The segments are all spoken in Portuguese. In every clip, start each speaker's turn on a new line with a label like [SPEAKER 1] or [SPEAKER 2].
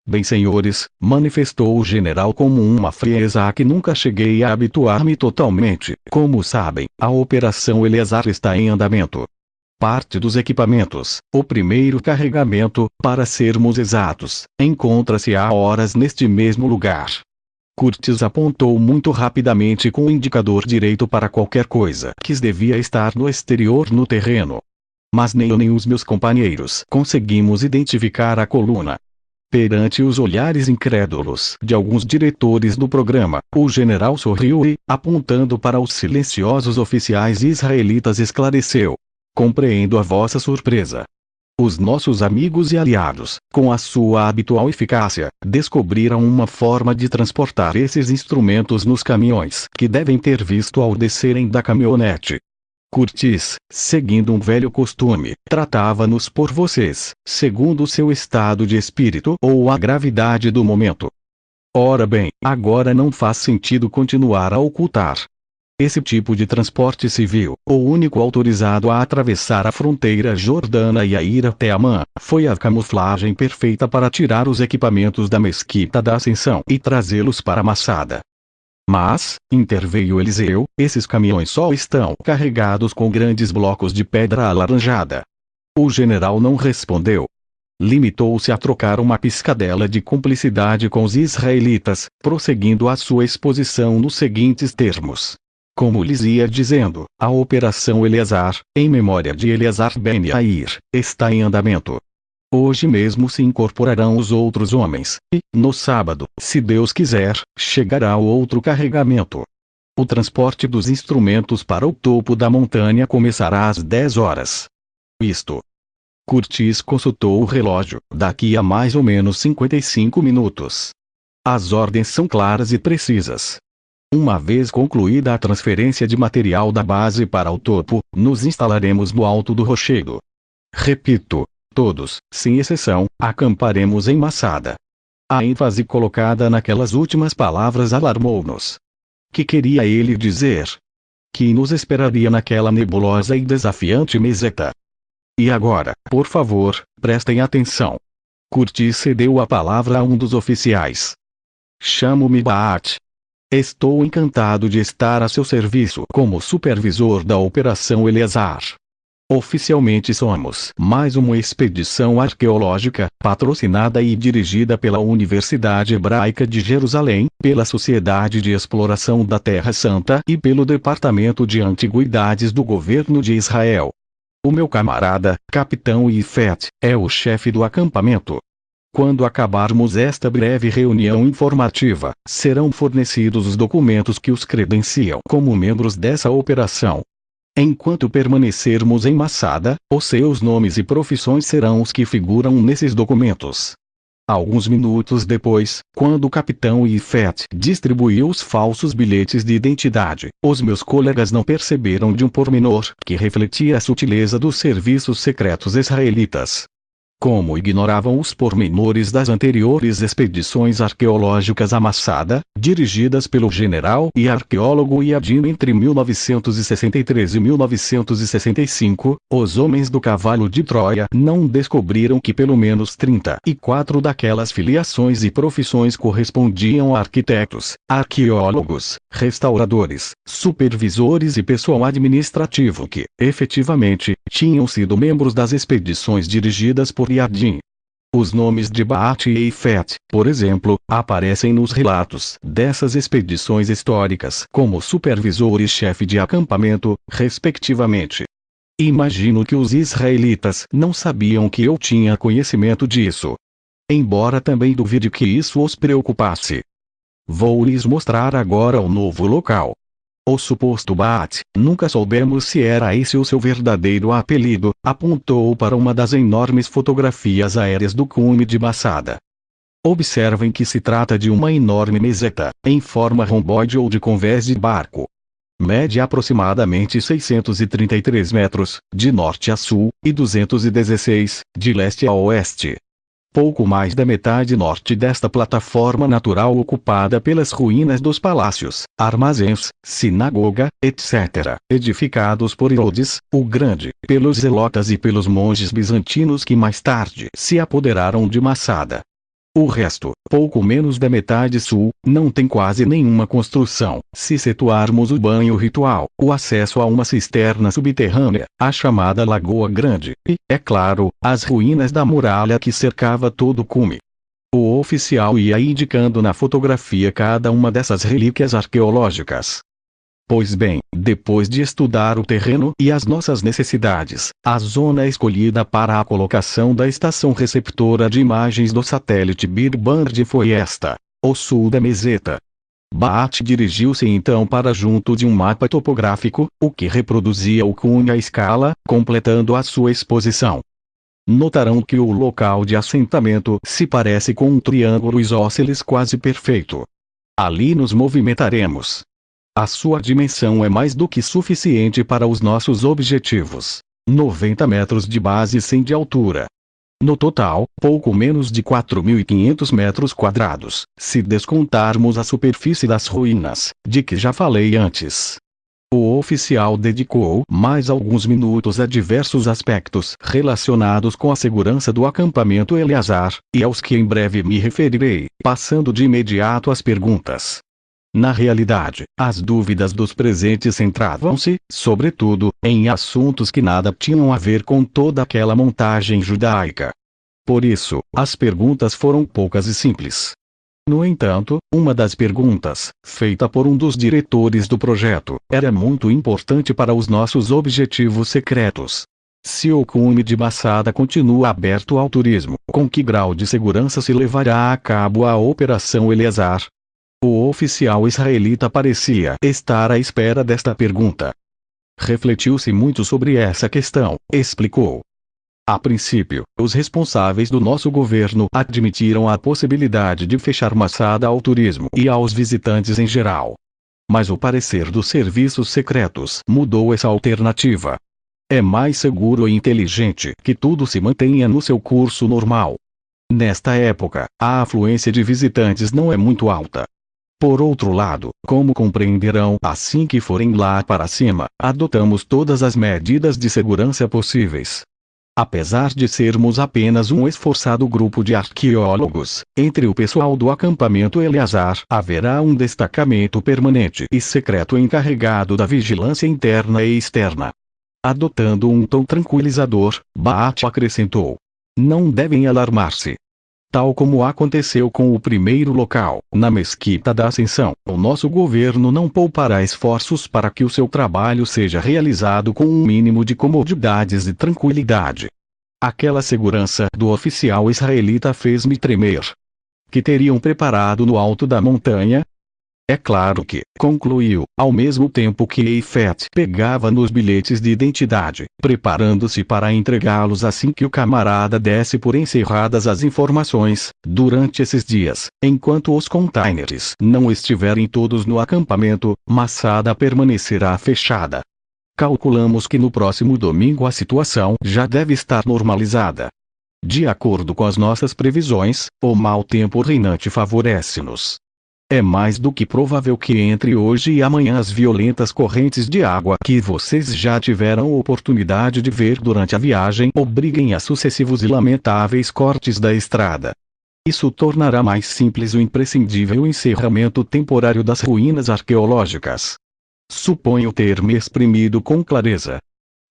[SPEAKER 1] Bem, senhores, manifestou o general com uma frieza a que nunca cheguei a habituar-me totalmente. Como sabem, a Operação Eleazar está em andamento. Parte dos equipamentos, o primeiro carregamento, para sermos exatos, encontra-se há horas neste mesmo lugar. Curtis apontou muito rapidamente com o indicador direito para qualquer coisa que devia estar no exterior no terreno. Mas nem eu nem os meus companheiros conseguimos identificar a coluna. Perante os olhares incrédulos de alguns diretores do programa, o general sorriu e, apontando para os silenciosos oficiais israelitas, esclareceu: compreendo a vossa surpresa. Os nossos amigos e aliados, com a sua habitual eficácia, descobriram uma forma de transportar esses instrumentos nos caminhões que devem ter visto ao descerem da caminhonete. Curtis, seguindo um velho costume, tratava-nos por vocês, segundo o seu estado de espírito ou a gravidade do momento. Ora bem, agora não faz sentido continuar a ocultar. Esse tipo de transporte civil, o único autorizado a atravessar a fronteira jordana e a ir até Amã, foi a camuflagem perfeita para tirar os equipamentos da Mesquita da Ascensão e trazê-los para Massada. Mas, interveio Eliseu, esses caminhões só estão carregados com grandes blocos de pedra alaranjada. O general não respondeu. Limitou-se a trocar uma piscadela de cumplicidade com os israelitas, prosseguindo a sua exposição nos seguintes termos. Como lhes ia dizendo, a Operação Eleazar, em memória de Eleazar Ben Yair, está em andamento. Hoje mesmo se incorporarão os outros homens, e, no sábado, se Deus quiser, chegará o outro carregamento. O transporte dos instrumentos para o topo da montanha começará às 10 horas. Isto. Curtis consultou o relógio, daqui a mais ou menos 55 minutos. As ordens são claras e precisas. Uma vez concluída a transferência de material da base para o topo, nos instalaremos no alto do rochedo. Repito. Todos, sem exceção, acamparemos em Massada. A ênfase colocada naquelas últimas palavras alarmou-nos. Que queria ele dizer? Que nos esperaria naquela nebulosa e desafiante meseta? E agora, por favor, prestem atenção. Curtis cedeu a palavra a um dos oficiais. Chamo-me Baat. Estou encantado de estar a seu serviço como supervisor da Operação Eleazar. Oficialmente somos mais uma expedição arqueológica, patrocinada e dirigida pela Universidade Hebraica de Jerusalém, pela Sociedade de Exploração da Terra Santa e pelo Departamento de Antiguidades do Governo de Israel. O meu camarada, Capitão Ifet, é o chefe do acampamento. Quando acabarmos esta breve reunião informativa, serão fornecidos os documentos que os credenciam como membros dessa operação. Enquanto permanecermos em Massada, os seus nomes e profissões serão os que figuram nesses documentos. Alguns minutos depois, quando o capitão Ifet distribuiu os falsos bilhetes de identidade, os meus colegas não perceberam de um pormenor que refletia a sutileza dos serviços secretos israelitas. Como ignoravam os pormenores das anteriores expedições arqueológicas a Massada, dirigidas pelo general e arqueólogo Yadin entre 1963 e 1965, os homens do cavalo de Troia não descobriram que pelo menos 34 daquelas filiações e profissões correspondiam a arquitetos, arqueólogos, restauradores, supervisores e pessoal administrativo que, efetivamente, tinham sido membros das expedições dirigidas por Yadin. Os nomes de Baat e Ifet, por exemplo, aparecem nos relatos dessas expedições históricas como supervisor e chefe de acampamento, respectivamente. Imagino que os israelitas não sabiam que eu tinha conhecimento disso. Embora também duvide que isso os preocupasse. Vou lhes mostrar agora o novo local. O suposto Baat, nunca soubemos se era esse o seu verdadeiro apelido, apontou para uma das enormes fotografias aéreas do cume de Massada. Observem que se trata de uma enorme meseta, em forma romboide ou de convés de barco. Mede aproximadamente 633 metros, de norte a sul, e 216, de leste a oeste. Pouco mais da metade norte desta plataforma natural ocupada pelas ruínas dos palácios, armazéns, sinagoga, etc., edificados por Herodes, o Grande, pelos zelotas e pelos monges bizantinos que mais tarde se apoderaram de Massada. O resto, pouco menos da metade sul, não tem quase nenhuma construção. Se situarmos o banho ritual, o acesso a uma cisterna subterrânea, a chamada Lagoa Grande, e, é claro, as ruínas da muralha que cercava todo o cume. O oficial ia indicando na fotografia cada uma dessas relíquias arqueológicas. Pois bem, depois de estudar o terreno e as nossas necessidades, a zona escolhida para a colocação da estação receptora de imagens do satélite Birband foi esta: o sul da meseta. Bhatt dirigiu-se então para junto de um mapa topográfico, o que reproduzia o cume à escala, completando a sua exposição. Notarão que o local de assentamento se parece com um triângulo isósceles quase perfeito. Ali nos movimentaremos. A sua dimensão é mais do que suficiente para os nossos objetivos. 90 metros de base sem de altura. No total, pouco menos de 4.500 metros quadrados, se descontarmos a superfície das ruínas, de que já falei antes. O oficial dedicou mais alguns minutos a diversos aspectos relacionados com a segurança do acampamento Eleazar, e aos que em breve me referirei, passando de imediato às perguntas. Na realidade, as dúvidas dos presentes centravam-se, sobretudo, em assuntos que nada tinham a ver com toda aquela montagem judaica. Por isso, as perguntas foram poucas e simples. No entanto, uma das perguntas, feita por um dos diretores do projeto, era muito importante para os nossos objetivos secretos. Se o cume de Masada continua aberto ao turismo, com que grau de segurança se levará a cabo a Operação Eleazar? O oficial israelita parecia estar à espera desta pergunta. Refletiu-se muito sobre essa questão, explicou. A princípio, os responsáveis do nosso governo admitiram a possibilidade de fechar Masada ao turismo e aos visitantes em geral. Mas o parecer dos serviços secretos mudou essa alternativa. É mais seguro e inteligente que tudo se mantenha no seu curso normal. Nesta época, a afluência de visitantes não é muito alta. Por outro lado, como compreenderão assim que forem lá para cima, adotamos todas as medidas de segurança possíveis. Apesar de sermos apenas um esforçado grupo de arqueólogos, entre o pessoal do acampamento Eleazar haverá um destacamento permanente e secreto encarregado da vigilância interna e externa. Adotando um tom tranquilizador, Bhatt acrescentou: não devem alarmar-se. Tal como aconteceu com o primeiro local, na Mesquita da Ascensão, o nosso governo não poupará esforços para que o seu trabalho seja realizado com um mínimo de comodidades e tranquilidade. Aquela segurança do oficial israelita fez-me tremer. Que teriam preparado no alto da montanha? É claro que, concluiu, ao mesmo tempo que Eifet pegava nos bilhetes de identidade, preparando-se para entregá-los assim que o camarada desse por encerradas as informações, durante esses dias, enquanto os containers não estiverem todos no acampamento, Masada permanecerá fechada. Calculamos que no próximo domingo a situação já deve estar normalizada. De acordo com as nossas previsões, o mau tempo reinante favorece-nos. É mais do que provável que entre hoje e amanhã as violentas correntes de água que vocês já tiveram oportunidade de ver durante a viagem obriguem a sucessivos e lamentáveis cortes da estrada. Isso tornará mais simples o imprescindível encerramento temporário das ruínas arqueológicas. Suponho ter me exprimido com clareza.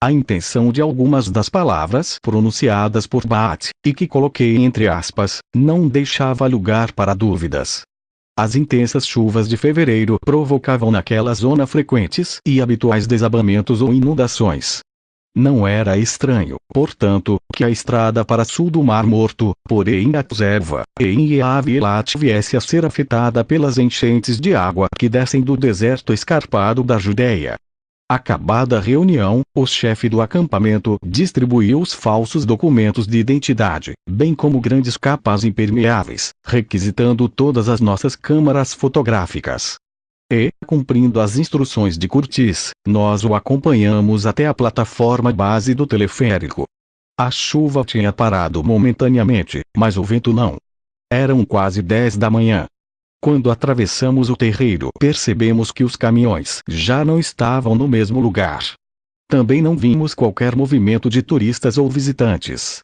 [SPEAKER 1] A intenção de algumas das palavras pronunciadas por Bhatt, e que coloquei entre aspas, não deixava lugar para dúvidas. As intensas chuvas de fevereiro provocavam naquela zona frequentes e habituais desabamentos ou inundações. Não era estranho, portanto, que a estrada para sul do Mar Morto, por Einatserva, e em Havilat viesse a ser afetada pelas enchentes de água que descem do deserto escarpado da Judéia. Acabada a reunião, o chefe do acampamento distribuiu os falsos documentos de identidade, bem como grandes capas impermeáveis, requisitando todas as nossas câmaras fotográficas. E, cumprindo as instruções de Curtis, nós o acompanhamos até a plataforma base do teleférico. A chuva tinha parado momentaneamente, mas o vento não. Eram quase 10 da manhã. Quando atravessamos o terreiro, percebemos que os caminhões já não estavam no mesmo lugar. Também não vimos qualquer movimento de turistas ou visitantes.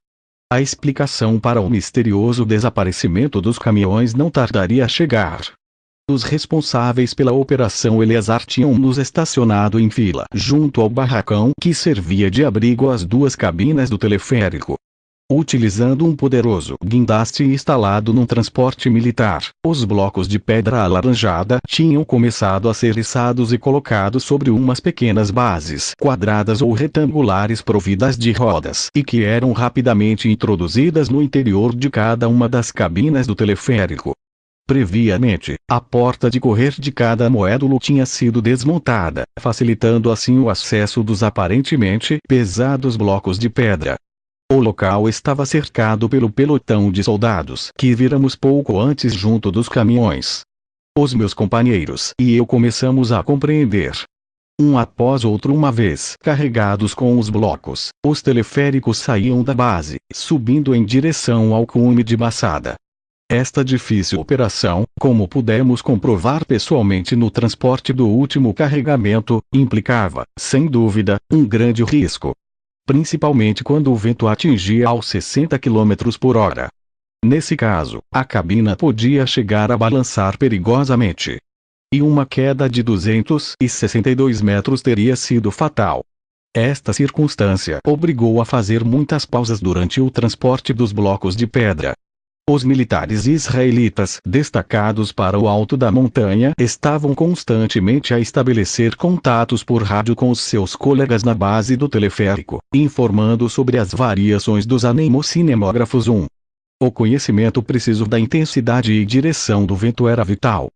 [SPEAKER 1] A explicação para o misterioso desaparecimento dos caminhões não tardaria a chegar. Os responsáveis pela operação Eleazar tinham nos estacionado em fila junto ao barracão que servia de abrigo às duas cabinas do teleférico. Utilizando um poderoso guindaste instalado num transporte militar, os blocos de pedra alaranjada tinham começado a ser içados e colocados sobre umas pequenas bases quadradas ou retangulares providas de rodas e que eram rapidamente introduzidas no interior de cada uma das cabinas do teleférico. Previamente, a porta de correr de cada módulo tinha sido desmontada, facilitando assim o acesso dos aparentemente pesados blocos de pedra. O local estava cercado pelo pelotão de soldados que viramos pouco antes junto dos caminhões. Os meus companheiros e eu começamos a compreender. Um após outro, uma vez carregados com os blocos, os teleféricos saíam da base, subindo em direção ao cume de Baçada. Esta difícil operação, como pudemos comprovar pessoalmente no transporte do último carregamento, implicava, sem dúvida, um grande risco. Principalmente quando o vento atingia aos 60 km por hora. Nesse caso, a cabina podia chegar a balançar perigosamente. E uma queda de 262 metros teria sido fatal. Esta circunstância obrigou a fazer muitas pausas durante o transporte dos blocos de pedra. Os militares israelitas destacados para o alto da montanha estavam constantemente a estabelecer contatos por rádio com os seus colegas na base do teleférico, informando sobre as variações dos anemocinemógrafos. O conhecimento preciso da intensidade e direção do vento era vital.